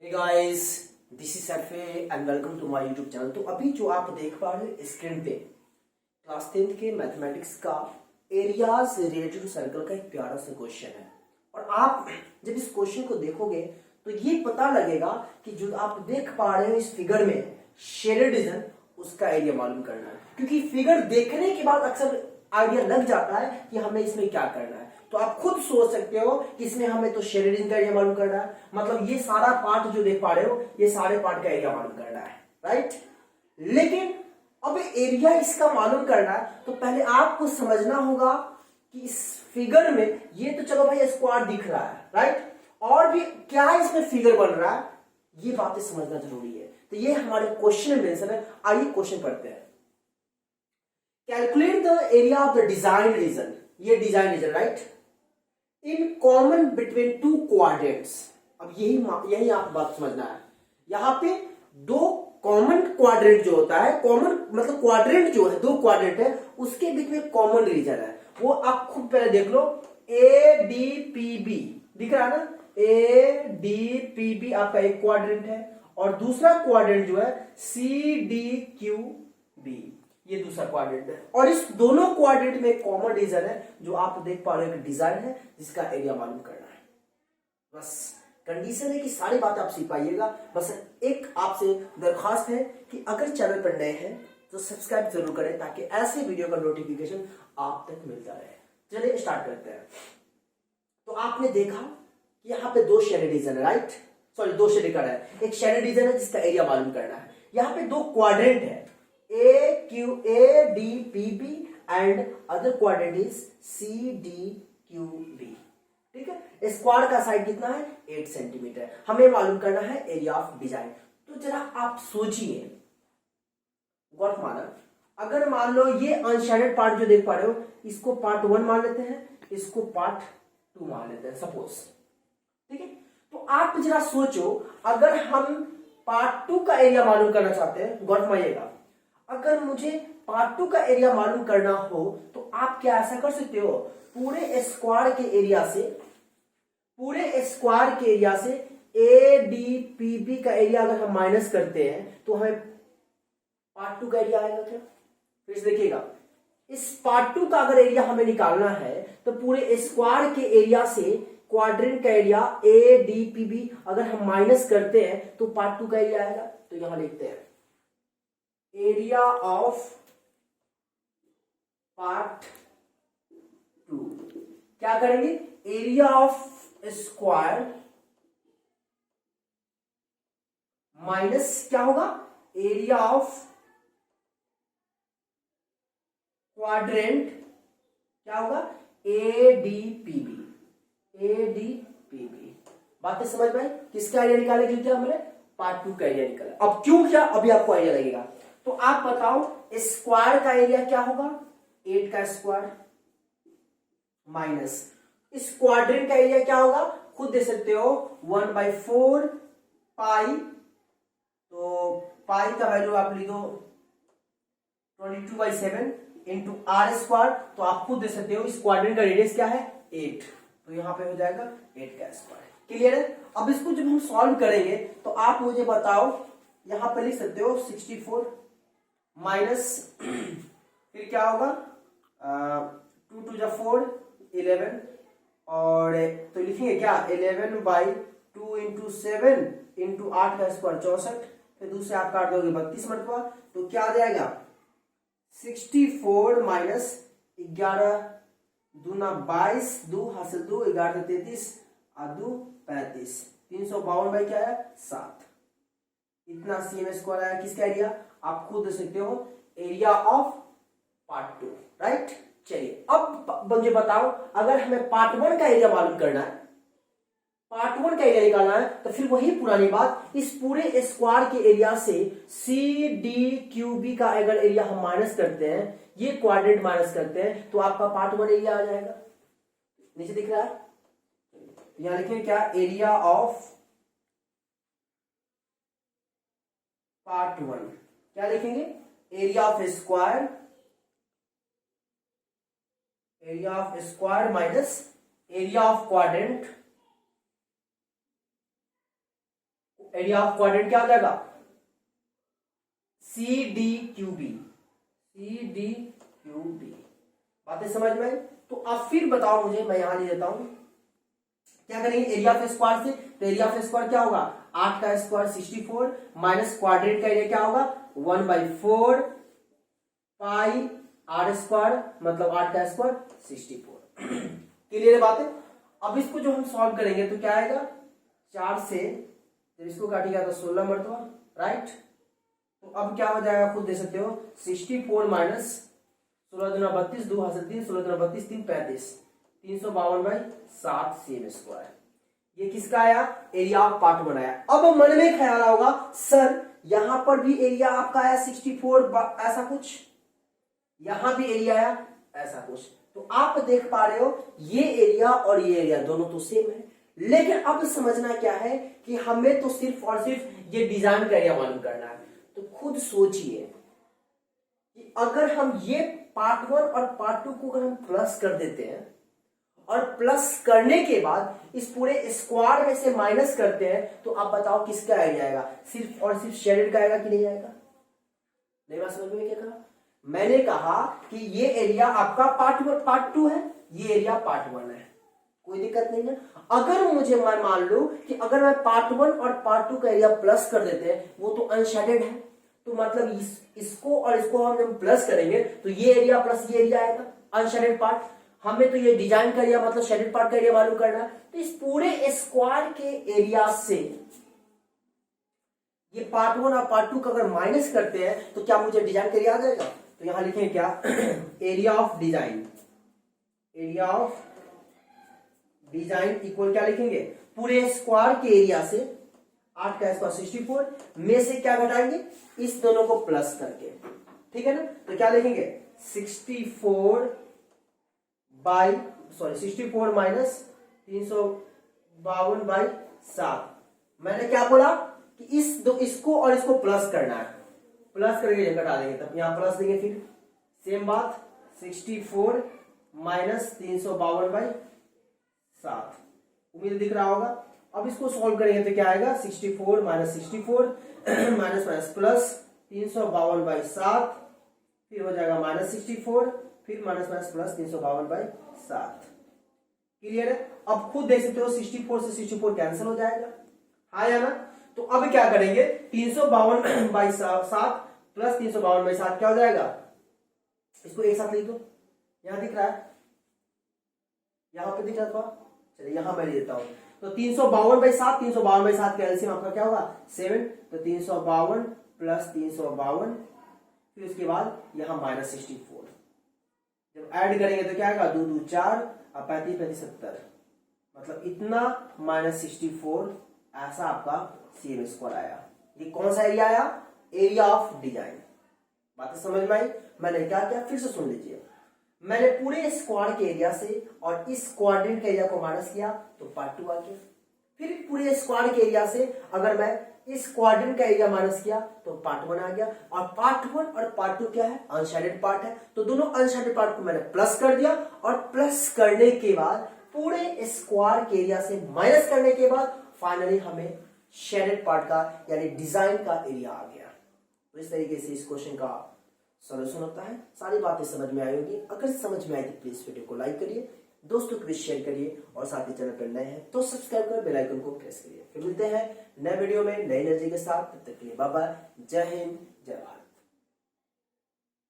Hey guys, this is सरफे and welcome to my YouTube channel. तो अभी जो आप देख पा रहे हैं स्क्रीन पे क्लास 10th के मैथमेटिक्स का एरियाज रिलेटेड टू सर्कल का एक प्यारा सा क्वेश्चन है। और आप जब इस क्वेश्चन को देखोगे तो ये पता लगेगा कि जो आप देख पा रहे हो इस फिगर में शेडेड रीजन, उसका एरिया मालूम करना है। क्योंकि फिगर देखने के बाद अक्सर आइडिया लग जाता है कि हमें इसमें क्या करना है। तो आप खुद सोच सकते हो कि इसमें हमें तो शेडेड रीजन का एरिया मालूम करना है, मतलब ये सारा पार्ट जो देख पा रहे हो ये सारे पार्ट का एरिया मालूम करना है, राइट। लेकिन अब एरिया इसका मालूम करना है तो पहले आपको समझना होगा कि इस फिगर में ये तो चलो भाई स्क्वायर दिख रहा है, राइट, और भी क्या इसमें फिगर बन रहा है, ये बातें समझना जरूरी है। तो ये हमारे क्वेश्चन में आंसर है। आइए क्वेश्चन पढ़ते हैं। Calculate the area of the design region, ये design region, right, in common between two quadrants. अब यही आप बात समझना है। यहां पे दो कॉमन क्वाड्रेंट जो होता है, कॉमन मतलब क्वाड्रेंट जो है, दो क्वाड्रेंट है, उसके बीच में कॉमन रीजन है। वो आप खुद पहले देख लो। ए डी पी बी दिख रहा है ना, ए डी पी बी आपका एक क्वाड्रेंट है, और दूसरा क्वाड्रेंट जो है सी डी क्यू बी, ये दूसरा क्वाड्रेंट है। और इस दोनों क्वाड्रेंट में कॉमन रीजन है जो आप देख पा रहे हो, डिजाइन है जिसका एरिया मालूम करना है। बस कंडीशन है कि सारी बातें आप सीख पाइएगा। बस एक आपसे दरखास्त है कि अगर चैनल पर नए हैं तो सब्सक्राइब जरूर करें ताकि ऐसे वीडियो का नोटिफिकेशन आप तक मिलता रहे। चलिए स्टार्ट करते हैं। तो आपने देखा कि यहाँ पे दो शेडेड रीजन है, राइट, सॉरी दो शेडेड कलर है। एक शेडेड रीजन है जिसका एरिया मालूम करना है। यहाँ पे दो क्वाड्रेंट है, A D P B and other quadrant is C D Q B. ठीक है, स्क्वायर का साइड कितना है, 8 सेंटीमीटर। हमें मालूम करना है एरिया ऑफ डिजाइन। तो जरा आप सोचिए, गौर माना, अगर मान लो ये अनशेडेड पार्ट जो देख पा रहे हो, इसको पार्ट 1 मान लेते हैं, इसको पार्ट 2 मान लेते हैं सपोज। ठीक है, तो आप जरा सोचो, अगर हम पार्ट 2 का एरिया मालूम करना चाहते हैं, गौर मानिएगा, अगर मुझे पार्ट 2 का एरिया मालूम करना हो तो आप क्या ऐसा कर सकते हो, पूरे स्क्वायर के एरिया से ए डी पी बी का एरिया अगर हम माइनस करते हैं तो हमें पार्ट 2 का एरिया आएगा क्या। फिर से देखिएगा, इस पार्ट 2 का अगर एरिया हमें निकालना है तो पूरे स्क्वायर के एरिया से क्वाड्रेंट का area A D P B अगर हम माइनस करते हैं तो पार्ट 2 का एरिया आएगा। तो यहां लिखते हैं एरिया ऑफ पार्ट 2। क्या करेंगे, एरिया ऑफ स्क्वायर माइनस क्या होगा, एरिया ऑफ क्वाड्रेंट क्या होगा, ए डी पी बी। बातें समझ में आई? किसका एरिया निकालने के लिए क्या हमने पार्ट 2 का एरिया निकाला। अब क्यों क्या, अभी आपको आइडिया लगेगा। तो आप बताओ स्क्वायर का एरिया क्या होगा, 8 का स्क्वायर माइनस इस क्वाड्रेंट का एरिया क्या होगा, खुद दे सकते हो, 1/4 पाई। तो पाई का वैल्यू आप लिखो 22/7 इंटू आर स्क्वायर। तो आप खुद दे सकते हो इस क्वाड्रेंट का रेडियस क्या है, 8। तो यहां पे हो जाएगा 8 का स्क्वायर। क्लियर है। अब इसको जब हम सॉल्व करेंगे तो आप मुझे बताओ, यहां पर लिख सकते हो 64 माइनस फिर क्या होगा 2 2 जा 4 11, और तो लिखेंगे क्या 11/2 इंटू 7 इंटू 8 का स्क्वायर 64। फिर दूसरे आप काट दोगे 32 मरतबा, तो क्या आ जाएगा 64 माइनस 11 दूना 22, 2 हासिल 2, 11 33 और 2 35, 352 बाई क्या है 7। इतना सीएम स्क्वायर आया। किसका एरिया, आप खुद दे सकते हो, एरिया ऑफ पार्ट 2, राइट। चलिए अब मुझे बताओ, अगर हमें पार्ट 1 का एरिया मालूम करना है, पार्ट 1 का एरिया निकालना है, तो फिर वही पुरानी बात, इस पूरे स्क्वायर के एरिया से सी डी क्यू बी का अगर एरिया हम माइनस करते हैं, ये क्वाड्रेंट माइनस करते हैं, तो आपका पार्ट 1 एरिया आ जाएगा। नीचे दिख रहा है, यहां लिखेंगे क्या, एरिया ऑफ पार्ट 1 क्या लिखेंगे, area of square minus area of quadrant area of quadrant क्या हो जाएगा, C D Q B, C D Q B. बातें समझ में आई? तो अब फिर बताओ मुझे, मैं यहां ले लेता हूं, क्या करेंगे एरिया ऑफ स्क्वायर से, तो एरिया ऑफ स्क्वायर क्या होगा, 8 का स्क्वायर 64 माइनस क्वाड्रेंट का एरिया क्या होगा 1/4 पाई आर स्क्वायर, मतलब 8 का स्क्वायर 64। क्लियर बात है? अब इसको जो हम सॉल्व करेंगे तो क्या आएगा, 4 से जब इसको काटिएगा तो 16 मरतबा, राइट। तो अब क्या हो जाएगा खुद देख सकते हो, 64 माइनस 16 दूना 32, 2 हासिल 3, 16 दूना 32, 3 35, 352/7 सेम स्क्वायर। ये किसका आया, एरिया ऑफ पार्ट 1 आया। अब मन में ख्याल होगा सर यहां पर भी एरिया आपका आया 64 ऐसा कुछ, यहां भी एरिया आया ऐसा कुछ। तो आप देख पा रहे हो ये एरिया और ये एरिया दोनों तो सेम है, लेकिन अब समझना क्या है कि हमें तो सिर्फ और सिर्फ ये डिजाइन का एरिया मालूम करना है। तो खुद सोचिए कि अगर हम ये पार्ट 1 और पार्ट 2 को अगर हम प्लस कर देते हैं और प्लस करने के बाद इस पूरे स्क्वायर में से माइनस करते हैं, तो आप बताओ किसका एरिया आएगा, सिर्फ और सिर्फ शेडेड का आएगा कि नहीं आएगा? नहीं बात समझ में क्या कहा? मैंने कहा कि ये एरिया आपका पार्ट 2 है, ये एरिया पार्ट 1 है, कोई दिक्कत नहीं है। अगर मुझे मैं मान लो कि अगर मैं पार्ट 1 और पार्ट 2 का एरिया प्लस कर देते हैं, वो तो अनशेडेड है, तो मतलब इसको और इसको हम जब प्लस करेंगे तो ये एरिया प्लस ये एरिया आएगा अनशेडेड पार्ट। हमें तो ये डिजाइन का एरिया मतलब शेडेड पार्ट का एरिया मालूम करना है। तो इस पूरे स्क्वायर के एरिया से ये पार्ट 1 और पार्ट 2 का अगर माइनस करते हैं तो क्या मुझे डिजाइन का एरिया आ जाएगा? तो यहां लिखेंगे क्या, area of design, area of design equal क्या लिखेंगे, पूरे स्क्वायर के एरिया से 8 का स्क्वायर 64 में से क्या घटाएंगे, इस दोनों को प्लस करके, ठीक है ना। तो क्या लिखेंगे 64 माइनस 352/7। मैंने क्या बोला कि इसको और इसको प्लस करना है, प्लस करके घटा देंगे, तब यहां प्लस देंगे, फिर सेम बात 64 माइनस 352/7। उम्मीद दिख रहा होगा। अब इसको सॉल्व करेंगे तो क्या आएगा, 64 माइनस 64 माइनस माइनस प्लस 352/7, फिर हो जाएगा माइनस 64, फिर माइनस माइनस प्लस 352/7। क्लियर है? अब खुद देख सकते हो 64 से 64 कैंसिल हो जाएगा, हाँ या ना। तो अब क्या करेंगे, 352/7 प्लस 352/7 क्या हो जाएगा, इसको एक साथ लिख दो, यहां दिख रहा है, यहां पे दिख रहा था, चलिए यहां मैं लिख देता हूं। तो 352/7 का एलसीएम आपका क्या होगा 7, तो 352 प्लस 352, फिर उसके बाद यहां माइनस 64, जब ऐड करेंगे तो क्या आएगा 2 2 4 और 35 35 70, मतलब इतना माइनस 64 ऐसा आपका सेम स्क्वायर आया। ये कौन सा एरिया आया, एरिया ऑफ डिजाइन। बातें समझ में आई? मैंने क्या किया फिर से सुन लीजिए, मैंने पूरे स्क्वायर के एरिया से और इस क्वाड्रेंट के एरिया को माइनस किया तो पार्ट 2 आ गया। फिर पूरे स्क्वायर के एरिया से अगर मैं इस क्वाड्रेंट का एरिया माइनस किया तो पार्ट 1 आ गया। और पार्ट 1 और पार्ट 2 क्या है, अनशेडेड पार्ट है, तो दोनों अनशेडेड पार्ट को मैंने प्लस कर दिया और प्लस करने के बाद पूरे स्क्वायर के एरिया से माइनस करने के बाद फाइनली हमें शेडेड पार्ट का यानी डिजाइन का एरिया आ गया। तो इस तरीके से इस क्वेश्चन का सॉल्यूशन होता है। सारी बातें समझ में आई होगी, अगर समझ में आई तो प्लीज वीडियो को लाइक करिए, दोस्तों को भी शेयर करिए और साथ ही चैनल पर नए हैं तो सब्सक्राइब कर बेल आइकन को प्रेस करिए। फिर मिलते हैं नए वीडियो में नई एनर्जी के साथ, तब तक के लिए बाय बाय, जय हिंद जय भारत।